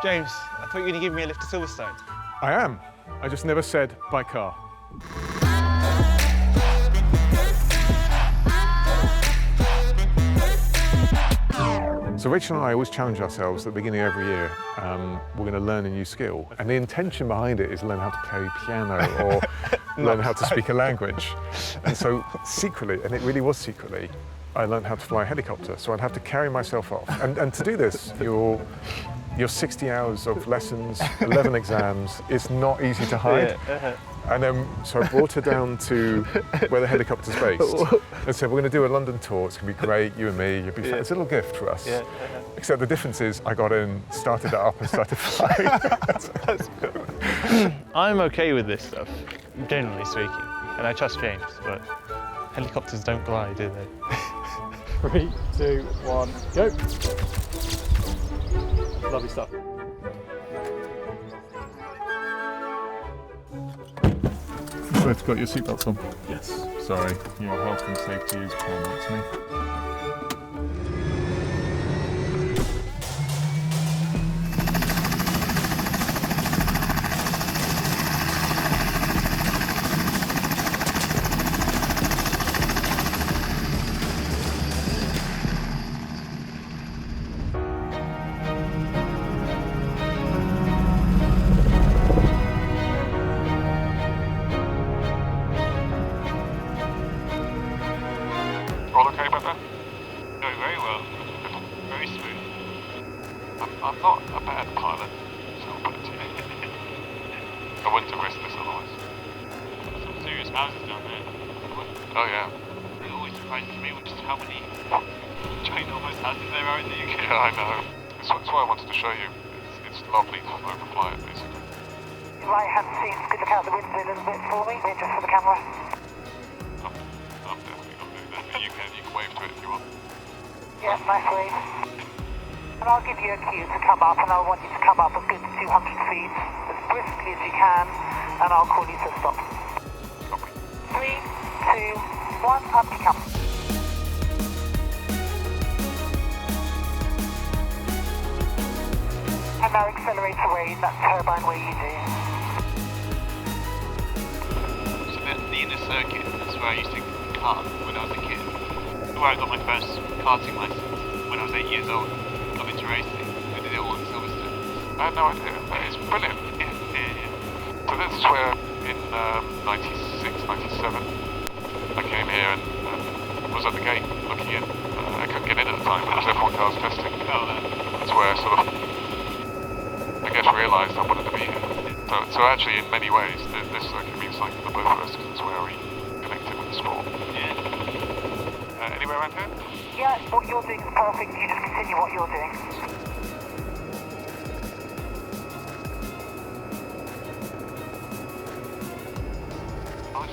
James, I thought you were going to give me a lift to Silverstone. I am. I just never said by car. So Rachel and I always challenge ourselves at the beginning of every year. We're going to learn a new skill. And the intention behind it is learn how to play piano or learn how to speak a language. And so secretly, and it really was secretly, I learned how to fly a helicopter. So I'd have to carry myself off. And to do this, your 60 hours of lessons, 11 exams, it's not easy to hide. And so I brought her down to where the helicopter's based and said, we're going to do a London tour. It's going to be great, you and me. You'll be fun. It's a little gift for us. Except the difference is I got in, started it up and started flying. I'm okay with this stuff, generally speaking. And I trust James, but helicopters don't fly, do they? 3, 2, 1, go. Lovely stuff. You both got your seatbelts on? Yes. Sorry, your health and safety is paramount to me. All okay about that? Going very well. Very smooth. I'm not a bad pilot, so but I wouldn't have risked this otherwise. Some serious houses down there. Oh yeah. It always surprises me just how many ginormous houses there are in the UK. Yeah, I know. That's why I wanted to show you. It's lovely to overfly it, basically. Right hand seat, could look out the window a little bit for me, just for the camera. I'm definitely not doing that. But you can wave to it if you want. Yeah, nice wave. And I'll give you a cue to come up, and I want you to come up a good 200 feet, as briskly as you can, and I'll call you to stop. Copy. 3, 2, 1, up you come. And now accelerate away in that turbine way you do. So the inner circuit, that's where I used to kart when I was a kid. Where I got my first karting license when I was 8 years old. Got into racing. We did it all in Silverstone. I had no idea. That is brilliant. Yeah. So this is where in 96, 97, I came here and was at the gate looking in. I couldn't get in at the time because F1 cars testing. Oh, no. That's where I sort of, I guess, realised I wanted to be here. So actually, in many ways, this circuit means something for both of us because it's where we connected with the sport. Yeah. Anywhere around here? Yeah, what you're doing is perfect. You just continue what you're doing.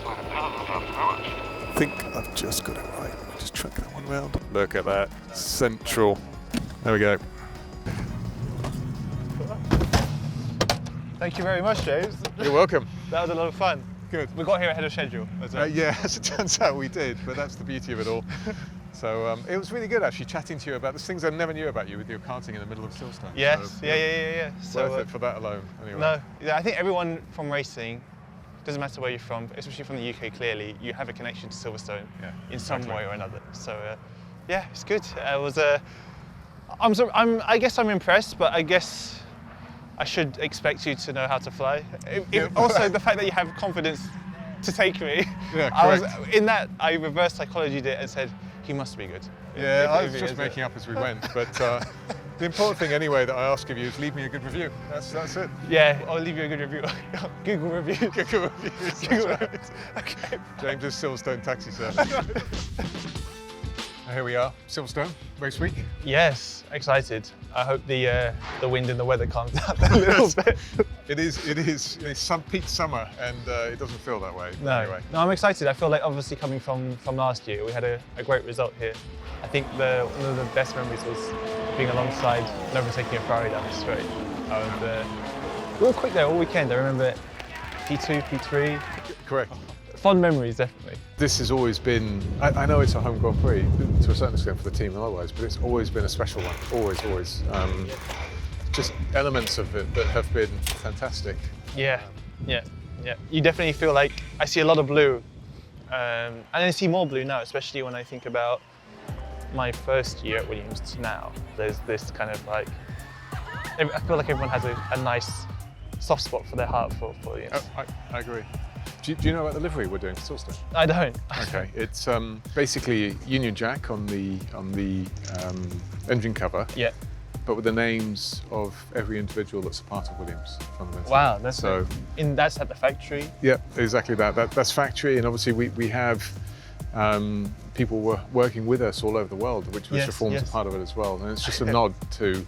I think I've just got it right. Let me just track that one round. Look at that. Central. There we go. Thank you very much, James. You're welcome. That was a lot of fun. Good. We got here ahead of schedule. Yeah, as it turns out we did, but that's the beauty of it all. So it was really good actually chatting to you about the things I never knew about you with your karting in the middle of Silverstone. Yes, So, yeah. So, worth it for that alone, anyway. No, yeah, I think everyone from racing, doesn't matter where you're from, especially from the UK clearly, you have a connection to Silverstone in some way or another. So yeah, it's good. I guess I'm impressed, but I guess I should expect you to know how to fly. Also, the fact that you have confidence to take me. Yeah, correct. I reverse psychologied it and said, he must be good. Yeah, I was just making up as we went, but the important thing anyway that I ask of you is leave me a good review. That's it. Yeah, I'll leave you a good review. Google review. Google reviews. Google reviews. Okay. James's Silverstone taxi service. Here we are, Silverstone, race week. Yes, excited. I hope the wind and the weather calms down a little bit. It is. It's some peak summer, and it doesn't feel that way. No, Anyway. no, I'm excited. I feel like obviously coming from last year, we had a great result here. I think one of the best memories was being alongside and overtaking a Ferrari down the straight. We were quick there all weekend. I remember P2, P3. Correct. Fond memories, definitely. This has always been, I know it's a home Grand Prix to a certain extent for the team and otherwise, but it's always been a special one. Always. just elements of it that have been fantastic. Yeah, yeah. You definitely feel like I see a lot of blue, and I see more blue now, especially when I think about my first year at Williams to now. There's this kind of like, I feel like everyone has a nice soft spot for their heart for Williams. Oh, I agree. Do you know about the livery we're doing for Silverstone? I don't. Okay, it's basically Union Jack on the engine cover. Yeah. But with the names of every individual that's a part of Williams, fundamentally. Wow, that's so. That's at the factory. Yeah, exactly that. That's factory, and obviously we have people working with us all over the world, which forms a part of it as well. And it's just a nod to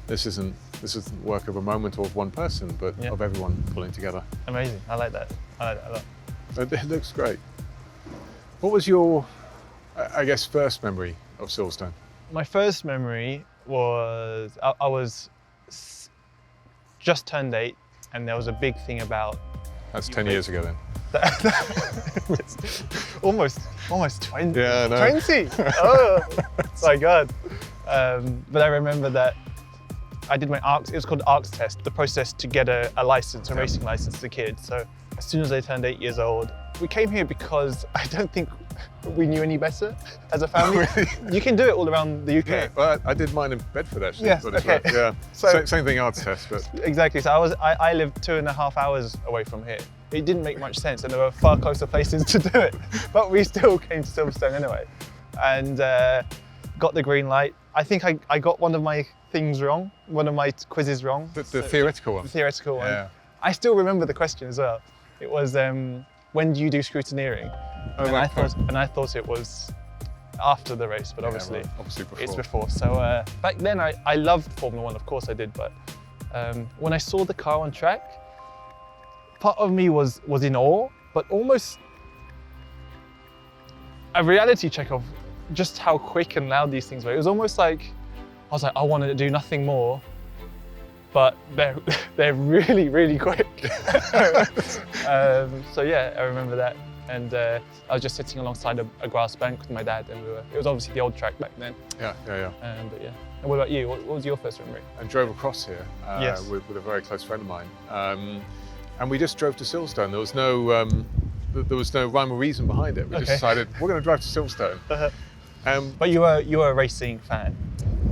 this isn't work of a moment or of one person, but of everyone pulling together. Amazing. I like that. I like that a lot. It looks great. What was your, I guess, first memory of Silverstone? My first memory was I was just turned 8, and there was a big thing about. That's 10 years ago then. almost 20. Yeah, I know. 20. Oh my God. But I remember that I did my ARCS. It was called ARCS test, the process to get a license, a racing license as a kid. So as soon as I turned 8 years old, we came here because I don't think we knew any better as a family. Really? You can do it all around the UK. Yeah, well, I did mine in Bedford actually. Yes, okay. Yeah. So, same thing, ARCS test, but. Exactly. So I lived 2.5 hours away from here. It didn't make much sense, and there were far closer places to do it. But we still came to Silverstone anyway, and got the green light. I think I got one of my things wrong, one of my quizzes wrong. The theoretical one? The theoretical one. Yeah. I still remember the question as well. It was, when do you do scrutineering? Oh, and, right. I thought it was after the race, but obviously, before. It's before. So back then I loved Formula 1, of course I did, but when I saw the car on track, part of me was in awe, but almost a reality check of just how quick and loud these things were. It was almost like, I was like, I wanted to do nothing more, but they're really, really quick. So yeah, I remember that. And I was just sitting alongside a grass bank with my dad, and it was obviously the old track back then. Yeah. But yeah. And what about you? What was your first memory? And drove across here with a very close friend of mine. And we just drove to Silverstone. There was no rhyme or reason behind it. We just decided we're going to drive to Silverstone. But you were a racing fan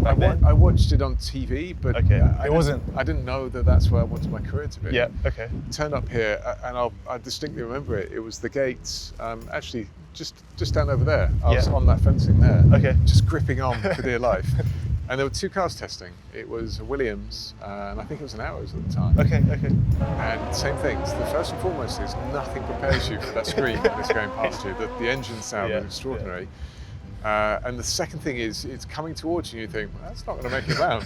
back then? I watched it on TV, but I didn't know that that's where I wanted my career to be. Yeah. Okay. Turned up here, and I distinctly remember it. It was the gates, actually just down over there. I was on that fencing there. Okay. Just gripping on for dear life. And there were 2 cars testing. It was a Williams, and I think it was an Arrows at the time. Okay. And same things. The first and foremost is nothing prepares you for that scream that's going past you. The engine sound is extraordinary. And the second thing is it's coming towards you and you think, well, that's not going to make it round.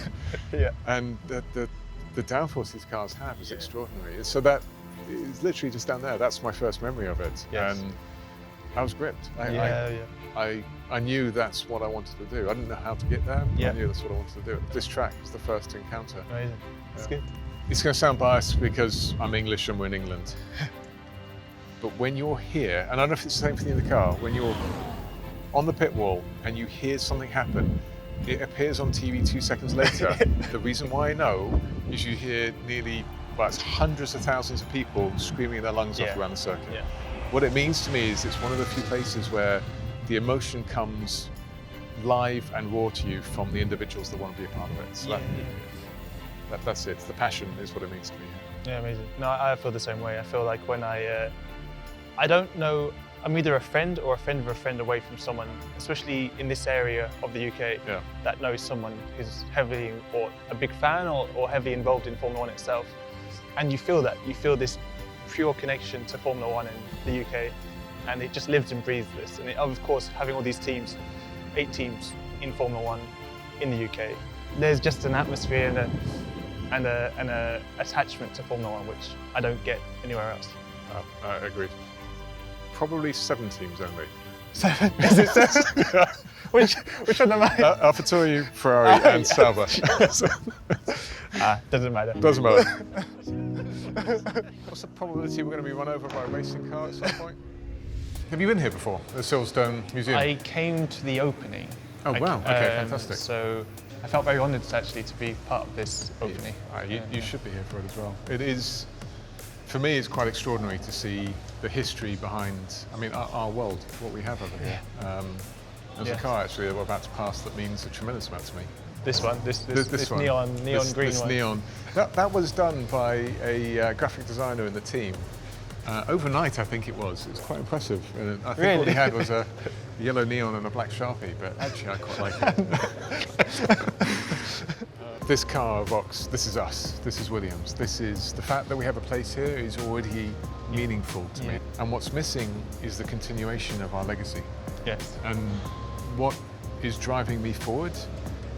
And the downforce these cars have is extraordinary. So that is literally just down there. That's my first memory of it. Yes. And I was gripped. I knew that's what I wanted to do. I didn't know how to get there, but I knew that's what I wanted to do. This track was the first to encounter. Amazing. That's good. It's going to sound biased because I'm English and we're in England. But when you're here, and I don't know if it's the same thing in the car, when you're on the pit wall and you hear something happen, it appears on TV 2 seconds later. The reason why I know is you hear it's hundreds of thousands of people screaming their lungs off around the circuit. Yeah. What it means to me is it's one of the few places where the emotion comes live and raw to you from the individuals that want to be a part of it. So that's it. The passion is what it means to me. Yeah, amazing. No, I feel the same way. I feel like when I don't know, I'm either a friend or a friend of a friend away from someone, especially in this area of the UK, that knows someone who's heavily or a big fan or heavily involved in Formula 1 itself. And you feel that. You feel this pure connection to Formula 1 in the UK, and it just lives and breathes this. And of course, having all these teams, 8 teams in Formula 1 in the UK, there's just an atmosphere and a attachment to Formula 1 which I don't get anywhere else. Agreed. Probably 7 teams only. 7? Is it 7? Which one am I? AlphaTauri, Ferrari, and Sauber. Doesn't matter. Doesn't matter. What's the probability we're going to be run over by a racing car at some point? Have you been here before, the Silverstone Museum? I came to the opening. Oh wow! Okay, fantastic. So I felt very honoured actually to be part of this opening. You should be here for it as well. It is, for me, it's quite extraordinary to see the history behind, I mean, our world, what we have over here. There's a car actually that we're about to pass that means a tremendous amount to me. This one, this one. neon green this one. Neon. That was done by a graphic designer in the team. Overnight, I think it was. It was quite impressive. And I think all he had was a yellow neon and a black Sharpie, but actually I quite like it. This car, Vox, this is us. This is Williams. This is the fact that we have a place here is already meaningful to me. And what's missing is the continuation of our legacy. Yes. And what is driving me forward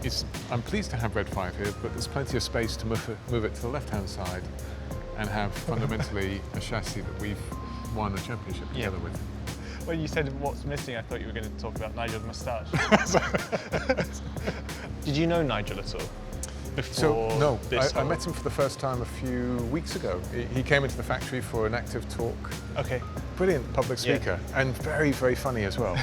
is I'm pleased to have Red 5 here, but there's plenty of space to move it to the left-hand side and have fundamentally a chassis that we've won a championship together with. When you said what's missing, I thought you were going to talk about Nigel's moustache. Did you know Nigel at all? No, I met him for the first time a few weeks ago. He came into the factory for an active talk. Okay. Brilliant public speaker and very, very funny as well.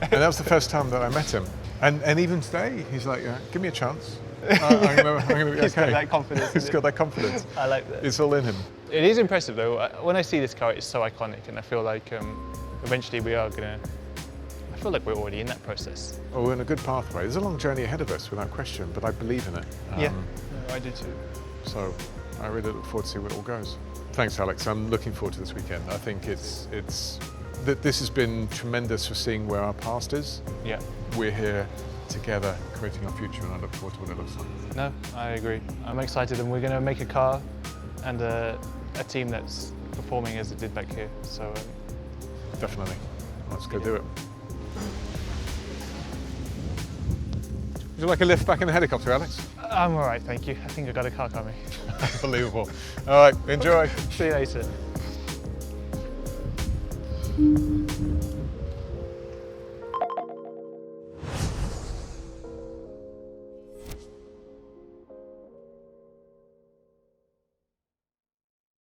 And that was the first time that I met him. And even today, he's like, give me a chance. I'm going to be okay. He's got that confidence. He's got that confidence. I like that. It's all in him. It is impressive though. When I see this car, it's so iconic, and I feel like eventually we are going to. I feel like we're already in that process. Oh, we're in a good pathway. There's a long journey ahead of us, without question, but I believe in it. I do too. So I really look forward to see where it all goes. Thanks, Alex. I'm looking forward to this weekend. I think this has been tremendous for seeing where our past is. Yeah. We're here together creating our future, and I look forward to what it looks like. No, I agree. I'm excited, and we're going to make a car and a team that's performing as it did back here. So definitely. Let's go do it. Would you like a lift back in the helicopter, Alex? I'm all right, thank you. I think I got a car coming. Unbelievable. All right, enjoy. See you later.